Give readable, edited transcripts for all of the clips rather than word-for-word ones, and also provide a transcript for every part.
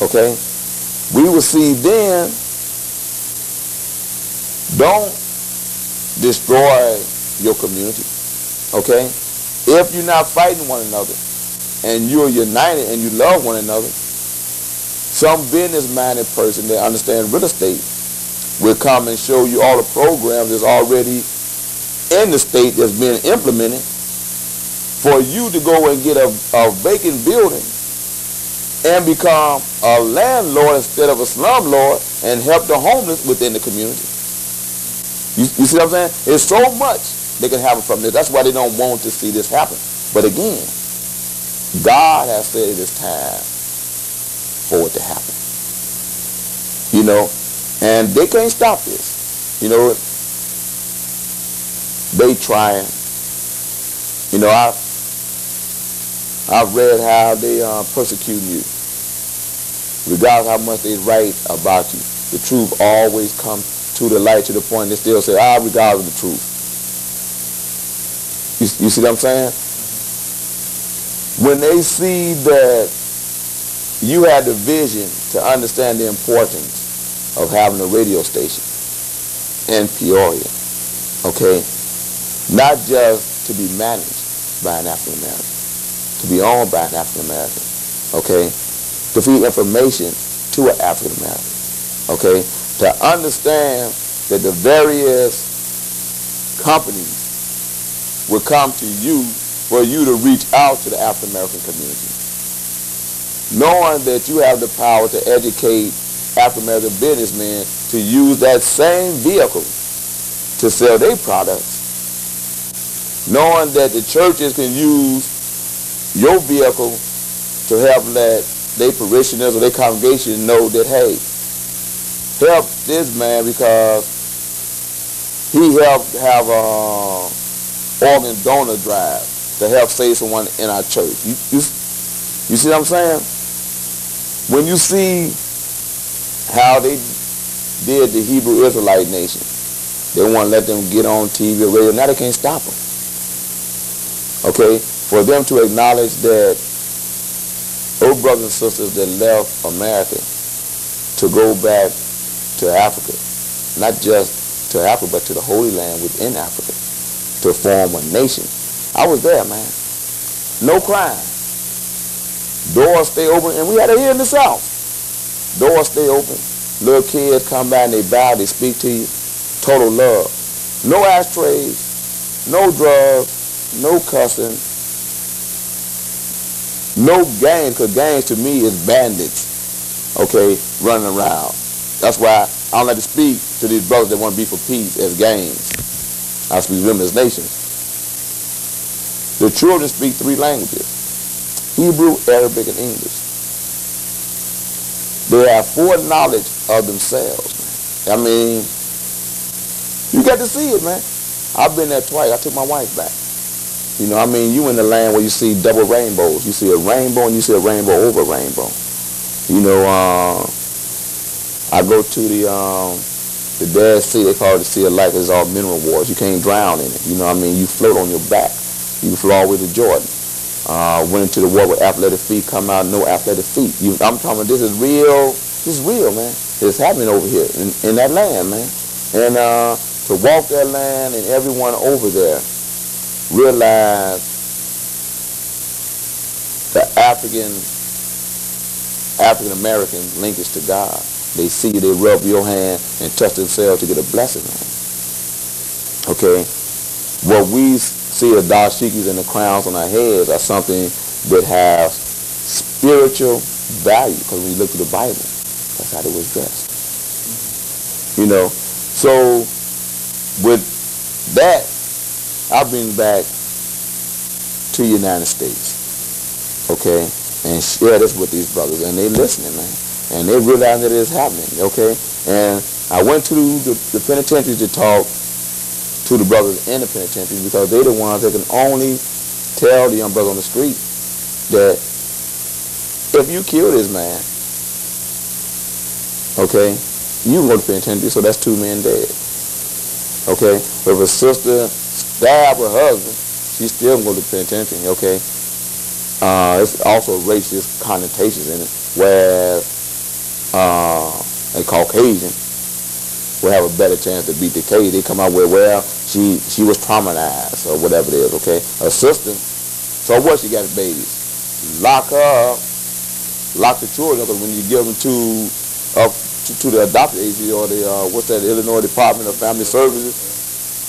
Okay? We will see then, don't destroy your community. Okay? If you're not fighting one another and you're united and you love one another, some business-minded person that understands real estate will come and show you all the programs that's already in the state that's being implemented for you to go and get a vacant building and become a landlord instead of a slumlord and help the homeless within the community. You see what I'm saying? It's so much they can happen from this. That's why they don't want to see this happen. But again, God has said it is time for it to happen. You know, and they can't stop this. You know, they trying. You know, I've read how they persecute you. Regardless how much they write about you, the truth always comes to the light, to the point they still say, regardless of the truth. You see what I'm saying? When they see that you had the vision to understand the importance of having a radio station in Peoria, okay? Not just to be managed by an African American, to be owned by an African American, okay? To feed information to an African American, okay? To understand that the various companies will come to you for you to reach out to the African American community. Knowing that you have the power to educate African American businessmen to use that same vehicle to sell their products. Knowing that the churches can use your vehicle to help let their parishioners or their congregation know that, hey, help this man because he helped have a organ donor drive to help save someone in our church. You see what I'm saying? When you see how they did the Hebrew Israelite nation, they want to let them get on TV or radio. Now they can't stop them. Okay? For them to acknowledge that those brothers and sisters that left America to go back to Africa, not just to Africa, but to the Holy Land within Africa, to form a nation. I was there, man. No crime. Doors stay open, and we had it here in the South. Doors stay open. Little kids come by and they bow, they speak to you. Total love. No ashtrays, no drugs, no cussing, no gangs, because gangs to me is bandits, okay, running around. That's why I don't like to speak to these brothers that want to be for peace as gangs. I speak to them as nations. The children speak 3 languages: Hebrew, Arabic, and English. They have foreknowledge of themselves, man. I mean, you get to see it, man. I've been there twice. I took my wife back. You know, I mean, you in the land where you see double rainbows. You see a rainbow and you see a rainbow over a rainbow. You know, I go to the Dead Sea. They call it the Sea of Life. It's all mineral waters. You can't drown in it. You know what I mean? You float on your back. You can float all the way to Jordan. Went into the water with athletic feet, come out no athletic feet. I'm talking about this is real. This is real, man. It's happening over here in that land, man. And to walk that land and everyone over there realize the African American linkage to God. They see you, they rub your hand and touch themselves to get a blessing, man. Okay? What we see as dashikis and the crowns on our heads are something that has spiritual value, because when you look through the Bible, that's how they was dressed. You know? So, with that, I'll bring back to the United States, okay, and share this with these brothers, and they listening, man, and they realize that it's happening, okay. And I went to the penitentiary to talk to the brothers in the penitentiary because they're the ones that can only tell the young brother on the street that if you kill this man, okay, you can go to penitentiary, so that's 2 men dead, okay. If a sister stab her husband, she still can go to penitentiary, okay? It's also racist connotations in it, where a Caucasian will have a better chance to beat the case. They come out with, well, she was traumatized or whatever it is, okay? Her sister, so what, she got babies? Lock her up, lock the children, because when you give them to the adopted agency or the, what's that, Illinois Department of Family Services,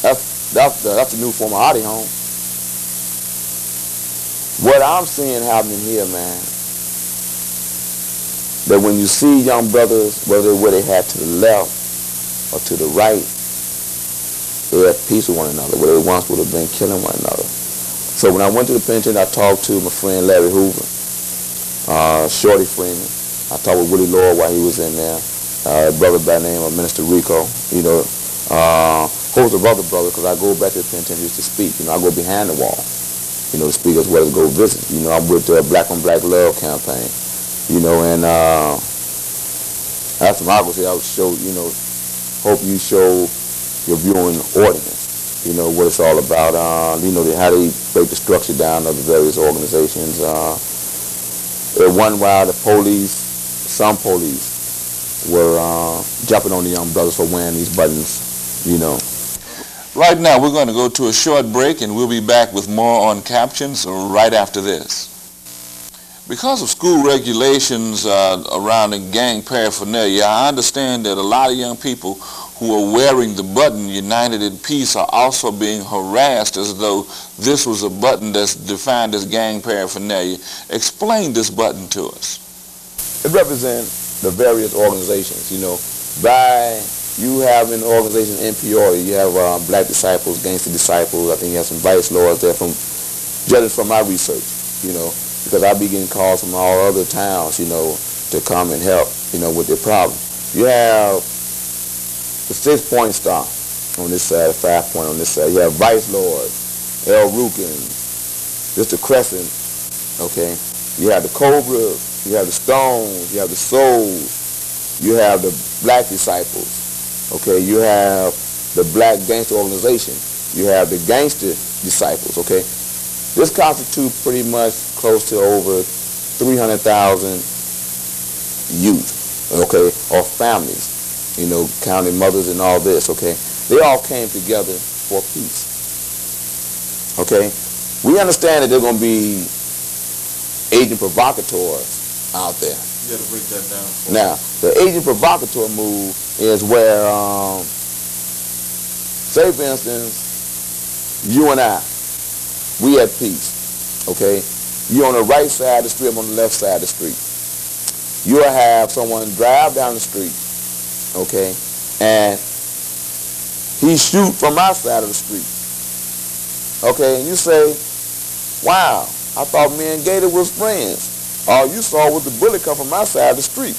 that's the new form of hardy home. What I'm seeing happening here, man, that when you see young brothers, whether they had to the left or to the right, they're at peace with one another, where they once would have been killing one another. So when I went to the penitentiary, I talked to my friend Larry Hoover, Shorty Freeman. I talked with Willie Lord while he was in there, a brother by the name of Minister Rico, you know, host of other brothers, because I go back to the penitentiary to speak. You know, I go behind the wall, you know, to speak as well as go visit. You know, I'm with the Black on Black Love campaign, you know, and after I go say, I would show, you know, hope you show your viewing audience, you know, what it's all about, you know, how they break the structure down of the various organizations. One while the police, some police, were jumping on the young brothers for wearing these buttons, you know. Right now, we're going to go to a short break, and we'll be back with more on captions right after this. Because of school regulations around the gang paraphernalia, I understand that a lot of young people who are wearing the button United in Peace are also being harassed as though this was a button that's defined as gang paraphernalia. Explain this button to us. It represents the various organizations, you know. You have an organization in Peoria, you have Black Disciples, Gangster Disciples, I think you have some Vice Lords there, judging from my research, you know, because I be getting calls from all other towns, you know, to come and help, you know, with their problem. You have the 6-point star on this side, 5-point on this side. You have Vice Lords, El Rukin, just the Crescent, okay. You have the Cobras, you have the Stones, you have the Souls, you have the Black Disciples, okay. You have the Black Gangster Organization, you have the Gangster Disciples, okay. This constitutes pretty much close to over 300,000 youth, okay, or families, you know, counting mothers and all this, okay. They all came together for peace, okay. We understand that there are going to be agent provocateurs out there. You got to break that down. Now, the agent provocateur move is where, say for instance, you and I, we at peace, okay? You on the right side of the street, I'm on the left side of the street. You'll have someone drive down the street, okay, and he shoot from my side of the street, okay, and you say, wow, I thought me and Gator was friends. All you saw was the bullet come from my side of the street.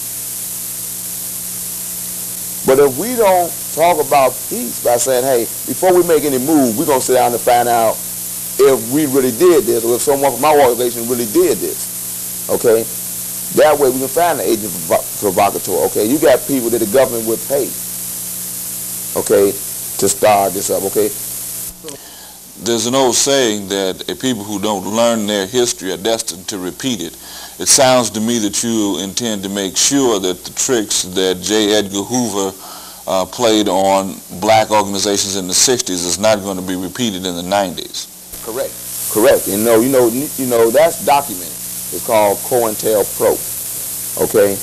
But if we don't talk about peace by saying, hey, before we make any move, we're going to sit down and find out if we really did this, or if someone from our organization really did this, okay? That way we can find the agent provocateur, okay? You got people that the government would pay, okay, to start this up, okay? There's an old saying that people who don't learn their history are destined to repeat it. It sounds to me that you intend to make sure that the tricks that J. Edgar Hoover played on black organizations in the 60s is not going to be repeated in the 90s. Correct. You know that's documented. It's called COINTELPRO. Okay.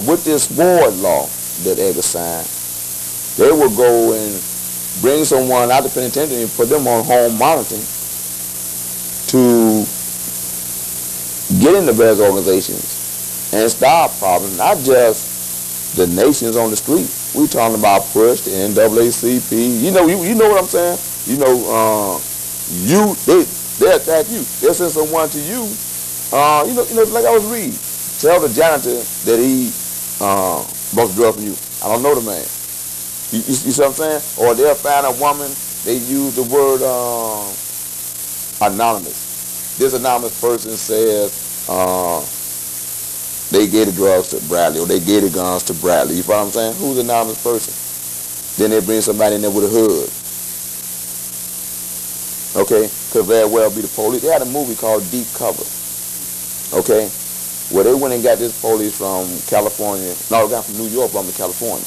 With this Ward law that Edgar signed, they will go and bring someone out of the penitentiary and put them on home monitoring to get into various organizations and stop problems, not just the nations on the street. We talking about PUSH, the NAACP. You know what I'm saying? You know, they attack you. They'll send someone to you. You know, like I was reading. Tell the janitor that he bought drugs from you. I don't know the man. You see what I'm saying? Or they'll find a woman. They use the word anonymous. This anonymous person says they gave the drugs to Bradley, or they gave the guns to Bradley. You follow what I'm saying? Who's the anonymous person? Then they bring somebody in there with a hood. Okay? Could very well be the police. They had a movie called Deep Cover. Okay? Well, they went and got this police from California. No, they got from New York, from California.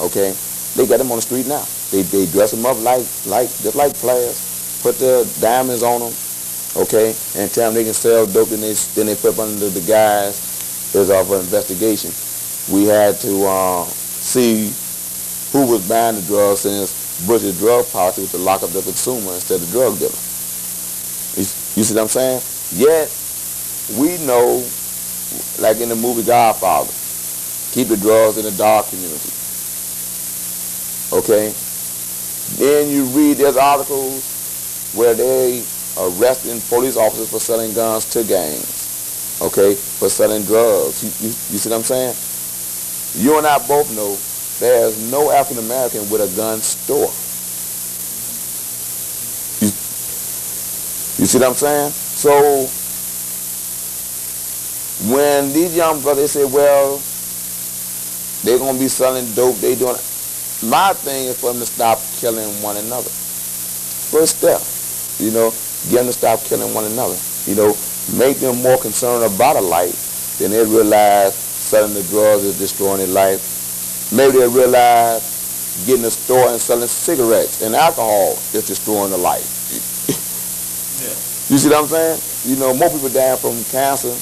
Okay, they got them on the street now. They dress them up just like players, put the diamonds on them. Okay, and tell them they can sell dope. Then they put up under the guise as of an investigation. We had to see who was buying the drugs, since Bush's drug policy was to lock up the consumer instead of drug dealer. You see what I'm saying? Yet we know, like in the movie Godfather, keep the drugs in the dark community. Okay? Then you read there's articles where they arresting police officers for selling guns to gangs. Okay? For selling drugs. You see what I'm saying? You and I both know there's no African American with a gun store. You see what I'm saying? So when these young brothers say, well, they're going to be selling dope, they doing, my thing is for them to stop killing one another. First step, you know, get them to stop killing one another. You know, make them more concerned about a life than they realize selling the drugs is destroying their life. Maybe they realize getting a store and selling cigarettes and alcohol is destroying the life. You see what I'm saying? You know, more people die from cancer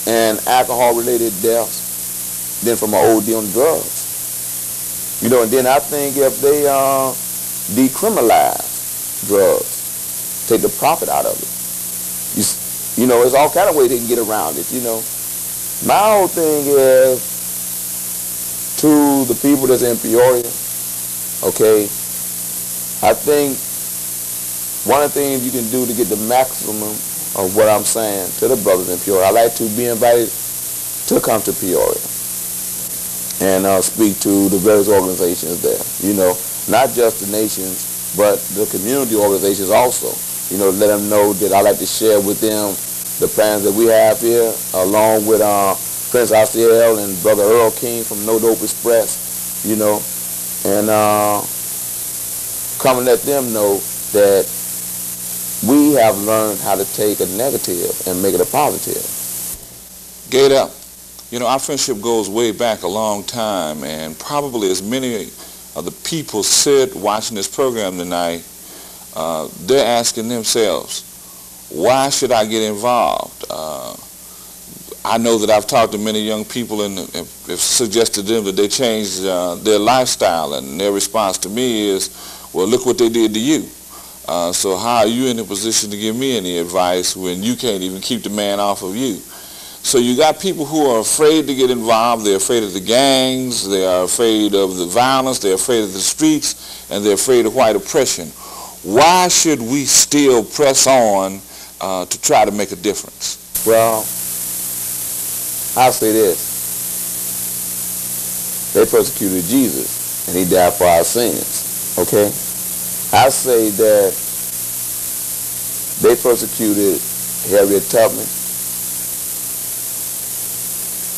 and alcohol-related deaths than from an OD on drugs. You know, and then I think if they decriminalize drugs, take the profit out of it, you know, there's all kind of ways they can get around it, you know. My whole thing is to the people that's in Peoria, okay, I think one of the things you can do to get the maximum of what I'm saying to the brothers in Peoria, I like to be invited to come to Peoria and speak to the various organizations there, you know, not just the nations, but the community organizations also, you know, let them know that I like to share with them the plans that we have here, along with Prince RCL and Brother Earl King from No Dope Express, you know, and come and let them know that we have learned how to take a negative and make it a positive. Gator, you know, our friendship goes way back a long time, and probably as many of the people sit watching this program tonight, they're asking themselves, why should I get involved? I know that I've talked to many young people and have suggested to them that they change their lifestyle, and their response to me is, well, look what they did to you. So how are you in a position to give me any advice when you can't even keep the man off of you? So you got people who are afraid to get involved. They're afraid of the gangs. They are afraid of the violence. They're afraid of the streets, and they're afraid of white oppression. Why should we still press on to try to make a difference? Well, I'll say this. They persecuted Jesus, and he died for our sins, okay? I say that they persecuted Harriet Tubman,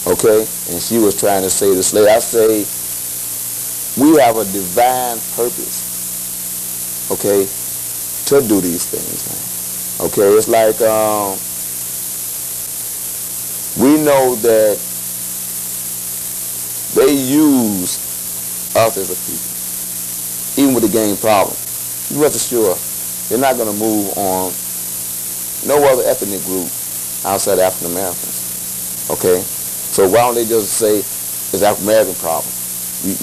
okay? And she was trying to save the slave. I say we have a divine purpose, okay, to do these things, man. Okay, it's like we know that they use us as a people, even with the gang problem. You rest assured, they're not going to move on no other ethnic group outside African Americans. Okay, so why don't they just say it's African American problem? You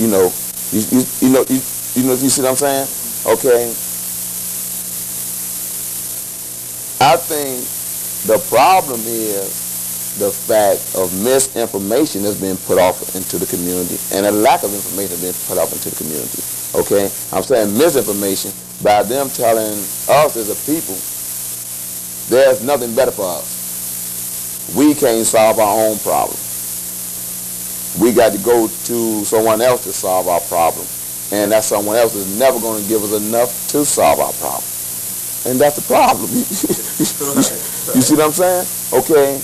see what I'm saying? Okay, I think the problem is the fact of misinformation that's being put off into the community, and a lack of information that's being put off into the community. Okay, I'm saying misinformation by them telling us as a people there's nothing better for us. We can't solve our own problem. We got to go to someone else to solve our problem, and that someone else is never going to give us enough to solve our problem, and that's the problem. You see what I'm saying? Okay.